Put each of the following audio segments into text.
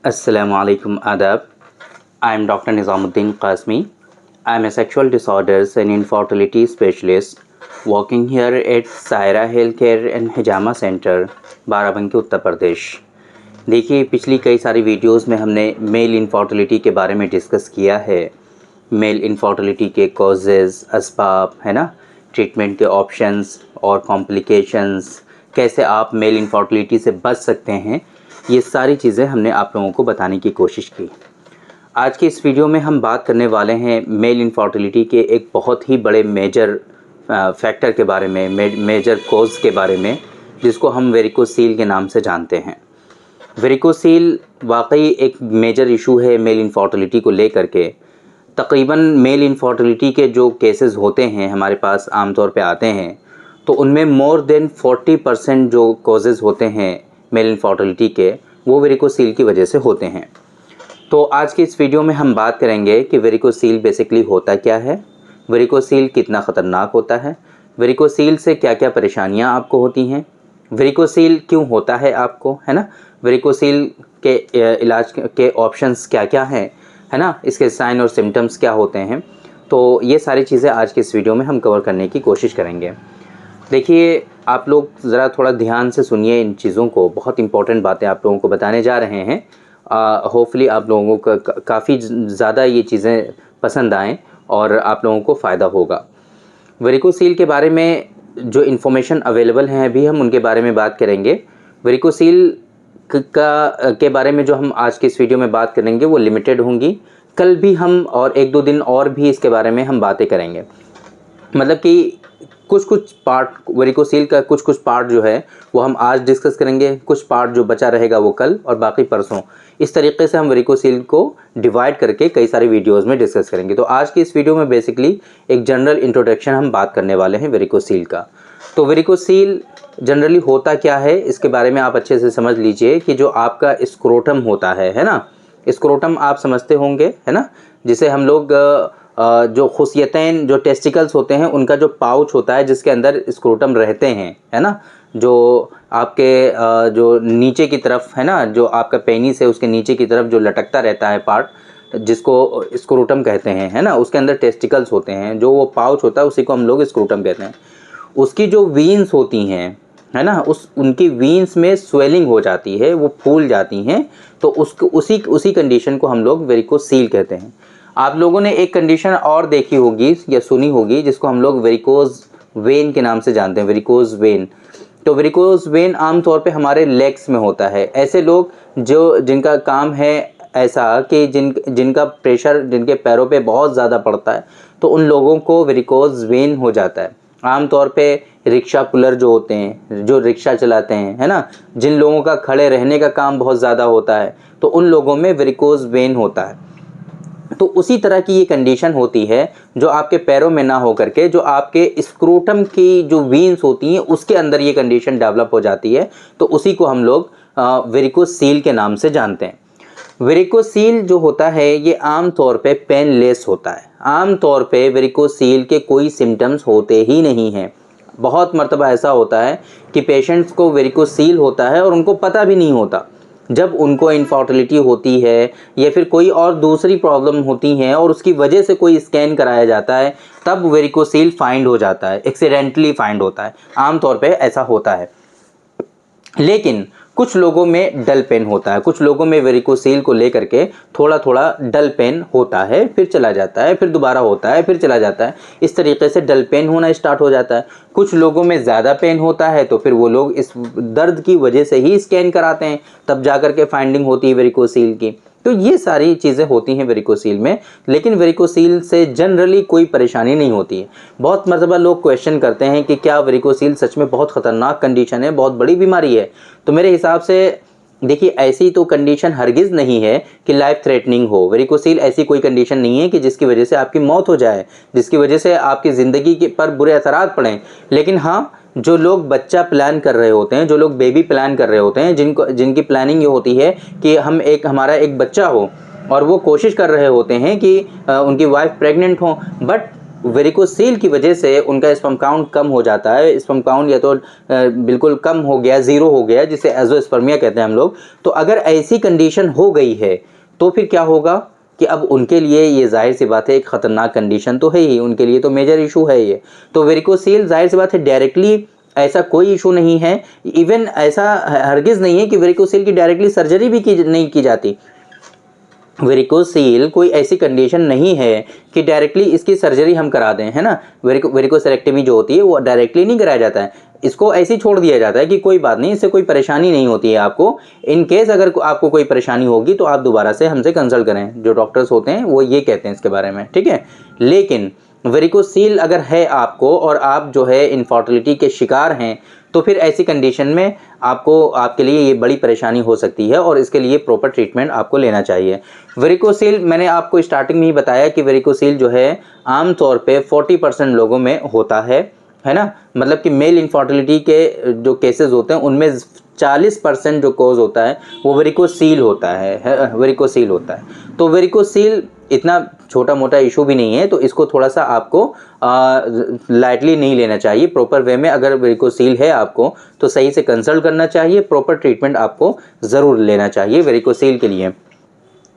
Assalamualaikum adab. I am Dr. Nizamuddin Qasmi. I am a sexual disorders and infertility specialist working here at Saira Healthcare and Hijama Center, Barabanki Uttar Pradesh. देखिए, पिछली कई सारी videos में हमने male infertility के बारे में डिस्कस किया है। मेल इनफर्टिलिटी के कॉजेज़, असबाब, है ना, ट्रीटमेंट के ऑप्शंस और कॉम्प्लिकेशंस, कैसे आप मेल इनफर्टिलिटी से बच सकते हैं, ये सारी चीज़ें हमने आप लोगों को बताने की कोशिश की। आज के इस वीडियो में हम बात करने वाले हैं मेल इनफर्टिलिटी के एक बहुत ही बड़े मेजर फैक्टर के बारे में, मेजर कॉज के बारे में, जिसको हम वेरिकोसील के नाम से जानते हैं। वेरिकोसील वाकई एक मेजर इशू है मेल इनफर्टिलिटी को लेकर के। तकरीबन मेल इनफर्टिलिटी के जो केसेस होते हैं हमारे पास आमतौर पे आते हैं, तो उनमें मोर देन 40% जो कॉजेज़ होते हैं मेल इनफर्टिलिटी के, वो वेरिकोसील की वजह से होते हैं। तो आज के इस वीडियो में हम बात करेंगे कि वेरिकोसील बेसिकली होता क्या है, वेरिकोसील कितना ख़तरनाक होता है, वेरिकोसील से क्या क्या परेशानियां आपको होती हैं, वेरिकोसील क्यों होता है आपको, है ना, वेरिकोसील के इलाज के ऑप्शंस क्या क्या हैं, है ना, इसके साइन और सिम्टम्स क्या होते हैं। तो ये सारी चीज़ें आज के इस वीडियो में हम कवर करने की कोशिश करेंगे। देखिए, आप लोग ज़रा थोड़ा ध्यान से सुनिए इन चीज़ों को, बहुत इंपॉर्टेंट बातें आप लोगों को बताने जा रहे हैं। होपफुली आप लोगों को काफ़ी ज़्यादा ये चीज़ें पसंद आएँ और आप लोगों को फ़ायदा होगा। वेरिकोसील के बारे में जो इन्फॉर्मेशन अवेलेबल हैं अभी हम उनके बारे में बात करेंगे। वेरिकोसील के बारे में जो हम आज के इस वीडियो में बात करेंगे वो लिमिटेड होंगी। कल भी हम और 1-2 दिन और भी इसके बारे में हम बातें करेंगे। मतलब कि कुछ पार्ट वेरिकोसील का कुछ पार्ट जो है वो हम आज डिस्कस करेंगे, कुछ पार्ट जो बचा रहेगा वो कल, और बाकी परसों। इस तरीके से हम वेरिकोसील को डिवाइड करके कई सारी वीडियोस में डिस्कस करेंगे। तो आज की इस वीडियो में बेसिकली एक जनरल इंट्रोडक्शन हम बात करने वाले हैं वेरिकोसील का। तो वेरिकोसील जनरली होता क्या है, इसके बारे में आप अच्छे से समझ लीजिए कि जो आपका स्क्रोटम होता है ना, स्क्रोटम आप समझते होंगे, है ना, जिसे हम लोग जो खुसियतैन, जो टेस्टिकल्स होते हैं, उनका जो पाउच होता है जिसके अंदर स्क्रोटम रहते हैं, है ना, जो आपके जो नीचे की तरफ, है ना, जो आपका पेनिस है उसके नीचे की तरफ जो लटकता रहता है पार्ट, जिसको स्क्रोटम कहते हैं, है ना, उसके अंदर टेस्टिकल्स होते हैं, जो वो पाउच होता है उसी को हम लोग स्क्रोटम कहते हैं। उसकी जो वीन्स होती हैं, है ना, उनकी वीन्स में स्वेलिंग हो जाती है, वो फूल जाती हैं, तो उसको उसी कंडीशन को हम लोग वेरिकोसील कहते हैं। आप लोगों ने एक कंडीशन और देखी होगी या सुनी होगी जिसको हम लोग वेरिकोज वेन के नाम से जानते हैं, वेरिकोज वेन। तो वेरिकोज वेन आमतौर पे हमारे लेग्स में होता है। ऐसे लोग जिनका काम है ऐसा कि जिनका प्रेशर जिनके पैरों पे बहुत ज़्यादा पड़ता है, तो उन लोगों को वेरिकोज वेन हो जाता है। आमतौर पे रिक्शा पुलर जो होते हैं, जो रिक्शा चलाते हैं, है ना, जिन लोगों का खड़े रहने का काम बहुत ज़्यादा होता है, तो उन लोगों में वेरिकोज वेन होता है। तो उसी तरह की ये कंडीशन होती है जो आपके पैरों में ना हो करके जो आपके स्क्रोटम की जो वीन्स होती हैं उसके अंदर ये कंडीशन डेवलप हो जाती है। तो उसी को हम लोग वेरिकोसील के नाम से जानते हैं। वेरिकोसील जो होता है ये आम तौर पे पेनलेस होता है। आम तौर पे वेरिकोसील के कोई सिम्टम्स होते ही नहीं हैं। बहुत मर्तबा ऐसा होता है कि पेशेंट्स को वेरिकोसील होता है और उनको पता भी नहीं होता। जब उनको इनफर्टिलिटी होती है या फिर कोई और दूसरी प्रॉब्लम होती हैं और उसकी वजह से कोई स्कैन कराया जाता है, तब वेरिकोसील फाइंड हो जाता है, एक्सीडेंटली फाइंड होता है। आमतौर पे ऐसा होता है। लेकिन कुछ लोगों में डल पेन होता है, कुछ लोगों में वेरिकोसील को लेकर के थोड़ा थोड़ा डल पेन होता है, फिर चला जाता है, फिर दोबारा होता है, फिर चला जाता है। इस तरीके से डल पेन होना स्टार्ट हो जाता है। कुछ लोगों में ज़्यादा पेन होता है तो फिर वो लोग इस दर्द की वजह से ही स्कैन कराते हैं, तब जा कर के फाइंडिंग होती है वेरिकोसील की। तो ये सारी चीज़ें होती हैं वेरिकोसील में। लेकिन वेरिकोसील से जनरली कोई परेशानी नहीं होती है। बहुत मरतबा लोग क्वेश्चन करते हैं कि क्या वेरिकोसील सच में बहुत ख़तरनाक कंडीशन है, बहुत बड़ी बीमारी है। तो मेरे हिसाब से देखिए, ऐसी तो कंडीशन हरगिज़ नहीं है कि लाइफ थ्रेटनिंग हो। वेरिकोसील ऐसी कोई कंडीशन नहीं है कि जिसकी वजह से आपकी मौत हो जाए, जिसकी वजह से आपकी ज़िंदगी के पर बुरे असरात पड़ें। लेकिन हाँ, जो लोग बच्चा प्लान कर रहे होते हैं, जो लोग बेबी प्लान कर रहे होते हैं, जिनकी प्लानिंग ये होती है कि हमारा एक बच्चा हो, और वो कोशिश कर रहे होते हैं कि उनकी वाइफ प्रेग्नेंट हो, बट वेरिकोसील की वजह से उनका स्पर्म काउंट कम हो जाता है, स्पर्म काउंट या तो बिल्कुल कम हो गया, ज़ीरो हो गया, जिसे एजोस्पर्मिया कहते हैं हम लोग। तो अगर ऐसी कंडीशन हो गई है तो फिर क्या होगा कि अब उनके लिए ये जाहिर सी बात है एक ख़तरनाक कंडीशन तो है ही, उनके लिए तो मेजर इशू है ये। तो वेरिकोसील जाहिर सी बात है डायरेक्टली ऐसा कोई इशू नहीं है, इवन ऐसा हरगिज़ नहीं है कि वेरिकोसील की डायरेक्टली सर्जरी भी नहीं की जाती। वेरिकोसील कोई ऐसी कंडीशन नहीं है कि डायरेक्टली इसकी सर्जरी हम करा दें, है ना। वेरिकोसेरेक्टमी जो होती है वो डायरेक्टली नहीं कराया जाता है, इसको ऐसे ही छोड़ दिया जाता है कि कोई बात नहीं, इससे कोई परेशानी नहीं होती है आपको। इन केस अगर आपको कोई परेशानी होगी तो आप दोबारा से हमसे कंसल्ट करें, जो डॉक्टर्स होते हैं वो ये कहते हैं इसके बारे में, ठीक है। लेकिन वेरिकोसील अगर है आपको और आप जो है इनफर्टिलिटी के शिकार हैं तो फिर ऐसी कंडीशन में आपके लिए ये बड़ी परेशानी हो सकती है और इसके लिए प्रॉपर ट्रीटमेंट आपको लेना चाहिए। वेरिकोसील मैंने आपको स्टार्टिंग में ही बताया कि वेरिकोसील जो है आम तौर पे 40% लोगों में होता है ना। मतलब कि मेल इनफर्टिलिटी के जो केसेस होते हैं उनमें 40% जो कॉज होता है वो वेरिकोसील होता है, वेरिकोसील होता है। तो वेरिकोसील इतना छोटा मोटा इशू भी नहीं है, तो इसको थोड़ा सा आपको लाइटली नहीं लेना चाहिए। प्रॉपर वे में अगर वेरिकोसील है आपको तो सही से कंसल्ट करना चाहिए, प्रॉपर ट्रीटमेंट आपको ज़रूर लेना चाहिए वेरिकोसील के लिए।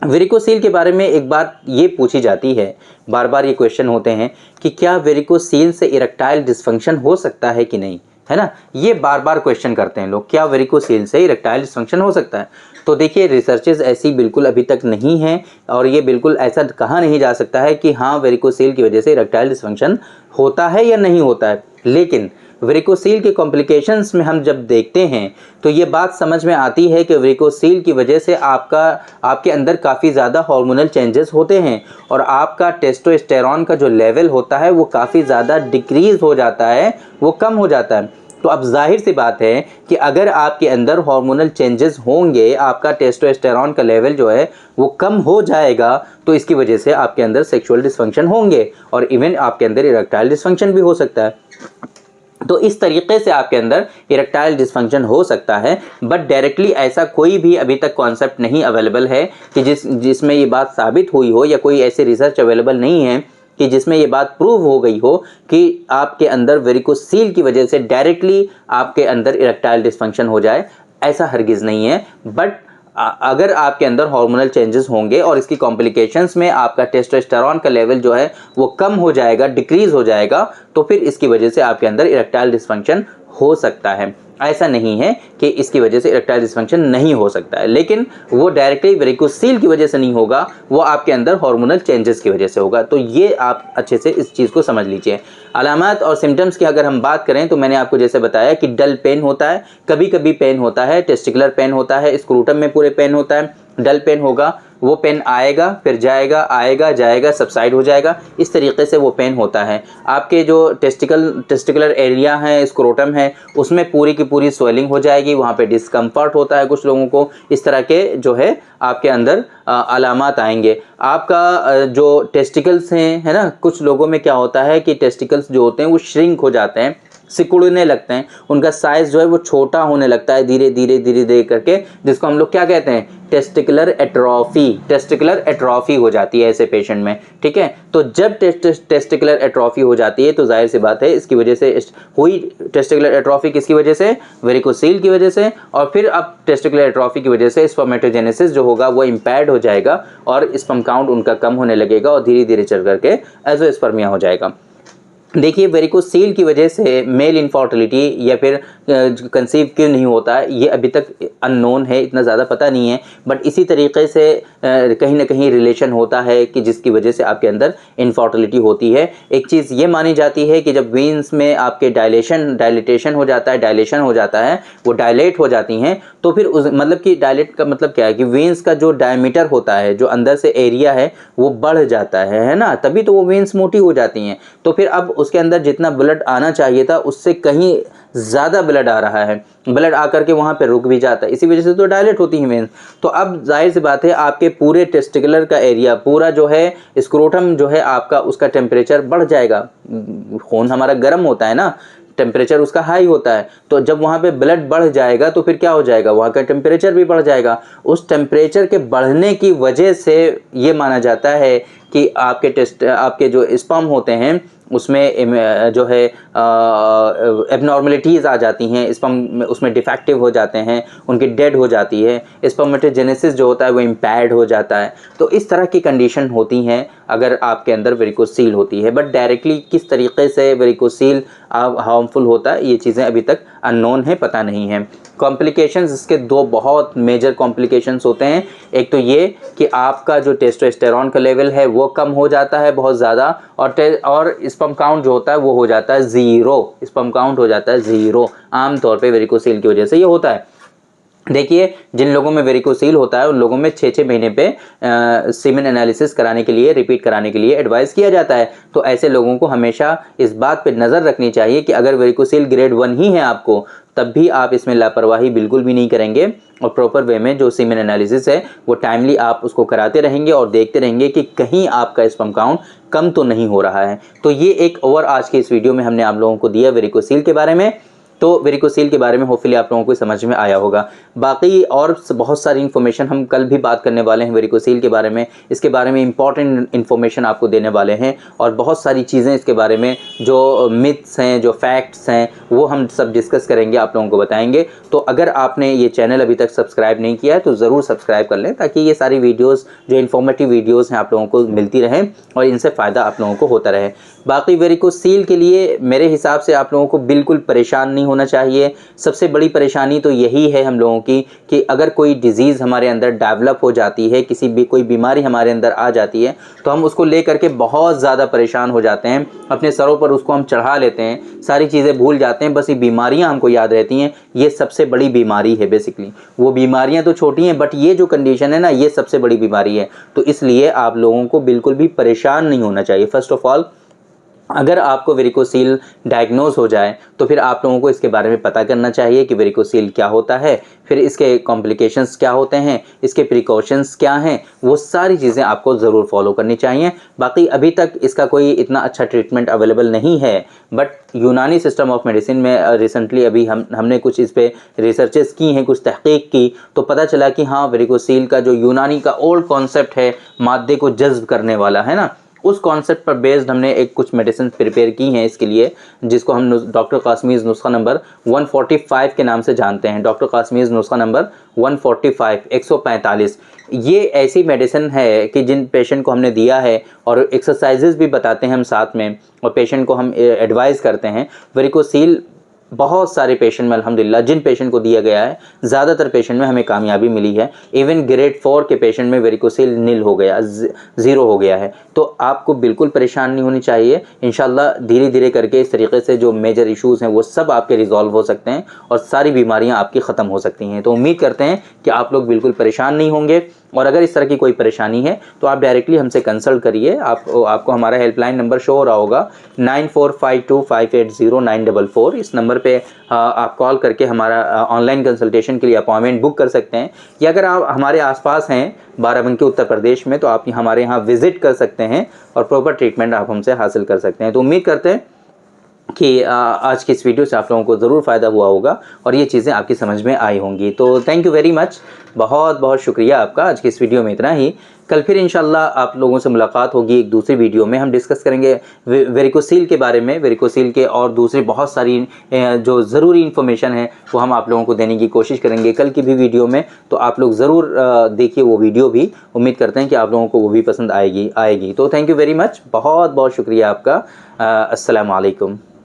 वेरिकोसील के बारे में एक बात ये पूछी जाती है, बार बार ये क्वेश्चन होते हैं कि क्या वेरिकोसील से इरेक्टाइल डिसफंक्शन हो सकता है कि नहीं, है ना। ये बार बार क्वेश्चन करते हैं लोग, क्या वेरिकोसील से इरेक्टाइल डिसफंक्शन हो सकता है। तो देखिए रिसर्चेज ऐसी बिल्कुल अभी तक नहीं है और ये बिल्कुल ऐसा कहा नहीं जा सकता है कि हाँ वेरिकोसील की वजह से इरेक्टाइल डिसफंक्शन होता है या नहीं होता है। लेकिन वेरिकोसील के कॉम्प्लिकेशंस में हम जब देखते हैं तो ये बात समझ में आती है कि वेरिकोसील की वजह से आपके अंदर काफ़ी ज़्यादा हार्मोनल चेंजेस होते हैं और आपका टेस्टोस्टेरॉन का जो लेवल होता है वो काफ़ी ज़्यादा डिक्रीज़ हो जाता है, वो कम हो जाता है। तो अब जाहिर सी बात है कि अगर आपके अंदर हार्मोनल चेंजेस होंगे, आपका टेस्टोस्टेरॉन का लेवल जो है वो कम हो जाएगा, तो इसकी वजह से आपके अंदर सेक्सुअल डिसफंक्शन होंगे और इवन आपके अंदर इरेक्टाइल डिसफंक्शन भी हो सकता है। तो इस तरीके से आपके अंदर इरेक्टाइल डिसफंक्शन हो सकता है, बट डायरेक्टली ऐसा कोई भी अभी तक कॉन्सेप्ट नहीं अवेलेबल है कि जिसमें ये बात साबित हुई हो, या कोई ऐसी रिसर्च अवेलेबल नहीं है कि जिसमें ये बात प्रूव हो गई हो कि आपके अंदर वेरिकोसील की वजह से डायरेक्टली आपके अंदर इरेक्टाइल डिसफंक्शन हो जाए, ऐसा हरगिज़ नहीं है। बट अगर आपके अंदर हार्मोनल चेंजेस होंगे और इसकी कॉम्प्लिकेशंस में आपका टेस्टोस्टेरॉन का लेवल जो है वो कम हो जाएगा, डिक्रीज़ हो जाएगा, तो फिर इसकी वजह से आपके अंदर इरेक्टाइल डिसफंक्शन हो सकता है। ऐसा नहीं है कि इसकी वजह से इरेक्टाइल डिसफंक्शन नहीं हो सकता है, लेकिन वो डायरेक्टली वेरिकोसील की वजह से नहीं होगा, वो आपके अंदर हार्मोनल चेंजेस की वजह से होगा। तो ये आप अच्छे से इस चीज़ को समझ लीजिए। अलामत और सिम्टम्स की अगर हम बात करें तो मैंने आपको जैसे बताया कि डल पेन होता है, कभी कभी पेन होता है, टेस्टिकुलर पेन होता है, स्क्रूटम में पूरे पेन होता है, डल पेन होगा, वो पेन आएगा फिर जाएगा, आएगा जाएगा, सबसाइड हो जाएगा, इस तरीके से वो पेन होता है। आपके जो टेस्टिकुलर एरिया है, स्क्रोटम है, उसमें पूरी की पूरी स्वेलिंग हो जाएगी, वहाँ पे डिस्कम्फर्ट होता है कुछ लोगों को, इस तरह के जो है आपके अंदर अलामात आएंगे। आपका जो टेस्टिकल्स हैं, है ना, कुछ लोगों में क्या होता है कि टेस्टिकल्स जो होते हैं वो श्रिंक हो जाते हैं, सिकुड़ने लगते हैं, उनका साइज जो है वो छोटा होने लगता है धीरे धीरे धीरे धीरे करके, जिसको हम लोग क्या कहते हैं, टेस्टिकुलर एट्रोफी। टेस्टिकुलर एट्रोफी हो जाती है ऐसे पेशेंट में, ठीक है। तो जब टेस्टिकुलर एट्रोफी हो जाती है तो जाहिर सी बात है इसकी वजह से हुई। टेस्टिकुलर एट्रोफी किसकी वजह से, वेरिकोसील की वजह से, और फिर अब टेस्टिकुलर एट्रोफी की वजह से स्पर्मेटोजेनेसिस जो होगा वो इम्पैर्ड हो जाएगा और स्पर्म काउंट उनका कम होने लगेगा और धीरे धीरे चल करके एजोस्पर्मिया हो जाएगा। देखिए वेरिकोसील की वजह से मेल इनफर्टिलिटी या फिर कंसीव क्यों नहीं होता है, ये अभी तक अननोन है, इतना ज़्यादा पता नहीं है, बट इसी तरीके से कहीं ना कहीं रिलेशन होता है कि जिसकी वजह से आपके अंदर इनफर्टिलिटी होती है। एक चीज़ ये मानी जाती है कि जब वेन्स में आपके डायलेटेशन हो जाता है, डायलेशन हो जाता है, वो डायलेट हो जाती हैं, तो फिर उस मतलब कि डायलेट का मतलब क्या है कि वेन्स का जो डायमीटर होता है, जो अंदर से एरिया है, वो बढ़ जाता है ना, तभी तो वो वेन्स मोटी हो जाती हैं। तो फिर अब उसके अंदर जितना ब्लड आना चाहिए था उससे कहीं ज़्यादा ब्लड आ रहा है, ब्लड आकर के वहाँ पे रुक भी जाता है, इसी वजह से तो डायलेट होती है वेन्स। तो अब जाहिर सी बात है आपके पूरे टेस्टिकुलर का एरिया, पूरा जो है स्क्रोटम जो है आपका, उसका टेम्परेचर बढ़ जाएगा। खून हमारा गर्म होता है ना, टेम्परेचर उसका हाई होता है, तो जब वहाँ पे ब्लड बढ़ जाएगा तो फिर क्या हो जाएगा, वहाँ का टेम्परेचर भी बढ़ जाएगा। उस टेम्परेचर के बढ़ने की वजह से ये माना जाता है कि आपके जो स्पर्म होते हैं उसमें जो है एबनॉर्मलिटीज़ आ जाती हैं, स्पर्म उसमें डिफेक्टिव हो जाते हैं, उनकी डेड हो जाती है, स्पर्मेटोजेनेसिस जो होता है वो इम्पेयर्ड हो जाता है। तो इस तरह की कंडीशन होती हैं अगर आपके अंदर वेरिकोसील होती है। बट डायरेक्टली किस तरीके से वेरिकोसील हार्मफुल होता है ये चीज़ें अभी तक अननोन है, पता नहीं है। कॉम्प्लिकेशंस, इसके दो बहुत मेजर कॉम्प्लिकेशंस होते हैं। एक तो ये कि आपका जो टेस्टोस्टेरोन का लेवल है वो कम हो जाता है बहुत ज़्यादा, और स्पर्म काउंट जो होता है वो हो जाता है ज़ीरो, स्पर्म काउंट हो जाता है ज़ीरो। आमतौर पे वेरिकोसील की वजह से ये होता है। देखिए, जिन लोगों में वेरिकोसील होता है उन लोगों में 6-6 महीने पे सीमेन एनालिसिस कराने के लिए, रिपीट कराने के लिए एडवाइस किया जाता है। तो ऐसे लोगों को हमेशा इस बात पे नज़र रखनी चाहिए कि अगर वेरिकोसील ग्रेड 1 ही है आपको, तब भी आप इसमें लापरवाही बिल्कुल भी नहीं करेंगे, और प्रॉपर वे में जो सीमेन एनालिसिस है वो टाइमली आप उसको कराते रहेंगे और देखते रहेंगे कि कहीं आपका स्पर्म काउंट कम तो नहीं हो रहा है। तो ये एक ओवर आज के इस वीडियो में हमने आप लोगों को दिया वेरिकोसील के बारे में। तो वेरिकोसील के बारे में होपफुली आप लोगों को समझ में आया होगा। बाकी और बहुत सारी इन्फॉर्मेशन हम कल भी बात करने वाले हैं वेरिकोसील के बारे में। इसके बारे में इंपॉर्टेंट इन्फॉर्मेशन आपको देने वाले हैं, और बहुत सारी चीज़ें इसके बारे में जो मिथ्स हैं, जो फैक्ट्स हैं, वो हम सब डिस्कस करेंगे, आप लोगों को बताएंगे। तो अगर आपने ये चैनल अभी तक सब्सक्राइब नहीं किया है तो ज़रूर सब्सक्राइब कर लें, ताकि ये सारी वीडियोज़ जो इन्फॉर्मेटिव वीडियोज़ हैं आप लोगों को मिलती रहें और इनसे फ़ायदा आप लोगों को होता रहे। बाकी वेरिकोसील के लिए मेरे हिसाब से आप लोगों को बिल्कुल परेशान नहीं होना चाहिए। सबसे बड़ी परेशानी तो यही है हम लोगों की कि अगर कोई डिज़ीज़ हमारे अंदर डेवलप हो जाती है, कोई बीमारी हमारे अंदर आ जाती है, तो हम उसको लेकर के बहुत ज़्यादा परेशान हो जाते हैं। अपने सरों पर उसको हम चढ़ा लेते हैं, सारी चीज़ें भूल जाते हैं, बस ये बीमारियां हमको याद रहती हैं। ये सबसे बड़ी बीमारी है बेसिकली। वो बीमारियां तो छोटी हैं, बट ये जो कंडीशन है ना, ये सबसे बड़ी बीमारी है। तो इसलिए आप लोगों को बिल्कुल भी परेशान नहीं होना चाहिए। फर्स्ट ऑफ ऑल, अगर आपको वेरिकोसील डायग्नोज हो जाए तो फिर आप लोगों को इसके बारे में पता करना चाहिए कि वेरिकोसील क्या होता है, फिर इसके कॉम्प्लिकेशंस क्या होते हैं, इसके प्रिकॉशंस क्या हैं, वो सारी चीज़ें आपको ज़रूर फॉलो करनी चाहिए। बाकी अभी तक इसका कोई इतना अच्छा ट्रीटमेंट अवेलेबल नहीं है, बट यूनानी सिस्टम ऑफ मेडिसिन में रिसेंटली अभी हमने कुछ इस पे रिसर्चेस की हैं, कुछ तहकीक की, तो पता चला कि हाँ, वेरिकोसील का जो यूनानी का ओल्ड कॉन्सेप्ट है, मादे को जज्ब करने वाला है ना, उस कॉन्सेप्ट पर बेस्ड हमने कुछ मेडिसिन प्रिपेयर की हैं इसके लिए, जिसको हम डॉक्टर कासमीज़ नुस्खा नंबर 145 के नाम से जानते हैं। डॉक्टर कासमीज़ नुस्खा नंबर 145 ये ऐसी मेडिसिन है कि जिन पेशेंट को हमने दिया है, और एक्सरसाइजेज भी बताते हैं हम साथ में, और पेशेंट को हम एडवाइस करते हैं। वेरिकोसील बहुत सारे पेशेंट में अल्हम्दुलिल्लाह जिन पेशेंट को दिया गया है, ज़्यादातर पेशेंट में हमें कामयाबी मिली है। इवन ग्रेड 4 के पेशेंट में वेरिकोसील नील हो गया, ज़ीरो हो गया है। तो आपको बिल्कुल परेशान नहीं होनी चाहिए। इंशाल्लाह धीरे धीरे करके इस तरीके से जो मेजर इश्यूज़ हैं वो सब आपके रिजॉल्व हो सकते हैं, और सारी बीमारियां आपकी ख़त्म हो सकती हैं। तो उम्मीद करते हैं कि आप लोग बिल्कुल परेशान नहीं होंगे, और अगर इस तरह की कोई परेशानी है तो आप डायरेक्टली हमसे कंसल्ट करिए। आपको हमारा हेल्पलाइन नंबर शो हो रहा होगा 9452580944। इस नंबर पे आप कॉल करके हमारा ऑनलाइन कंसल्टेशन के लिए अपॉइंटमेंट बुक कर सकते हैं, या अगर आप हमारे आसपास हैं बाराबंकी उत्तर प्रदेश में, तो आप हमारे यहाँ विज़िट कर सकते हैं और प्रॉपर ट्रीटमेंट आप हमसे हासिल कर सकते हैं। तो उम्मीद करते हैं कि आज की इस वीडियो से आप लोगों को ज़रूर फ़ायदा हुआ होगा और ये चीज़ें आपकी समझ में आई होंगी। तो थैंक यू वेरी मच, बहुत बहुत शुक्रिया आपका। आज की इस वीडियो में इतना ही। कल फिर इंशाल्लाह आप लोगों से मुलाकात होगी एक दूसरी वीडियो में। हम डिस्कस करेंगे वेरिकोसील के बारे में, वेरिकोसील के और दूसरी बहुत सारी जो ज़रूरी इन्फॉर्मेशन है वो हम आप लोगों को देने की कोशिश करेंगे कल की भी वीडियो में। तो आप लोग ज़रूर देखिए वो वीडियो भी। उम्मीद करते हैं कि आप लोगों को वो भी पसंद आएगी। तो थैंक यू वेरी मच, बहुत बहुत शुक्रिया आपका। अस्सलाम वालेकुम।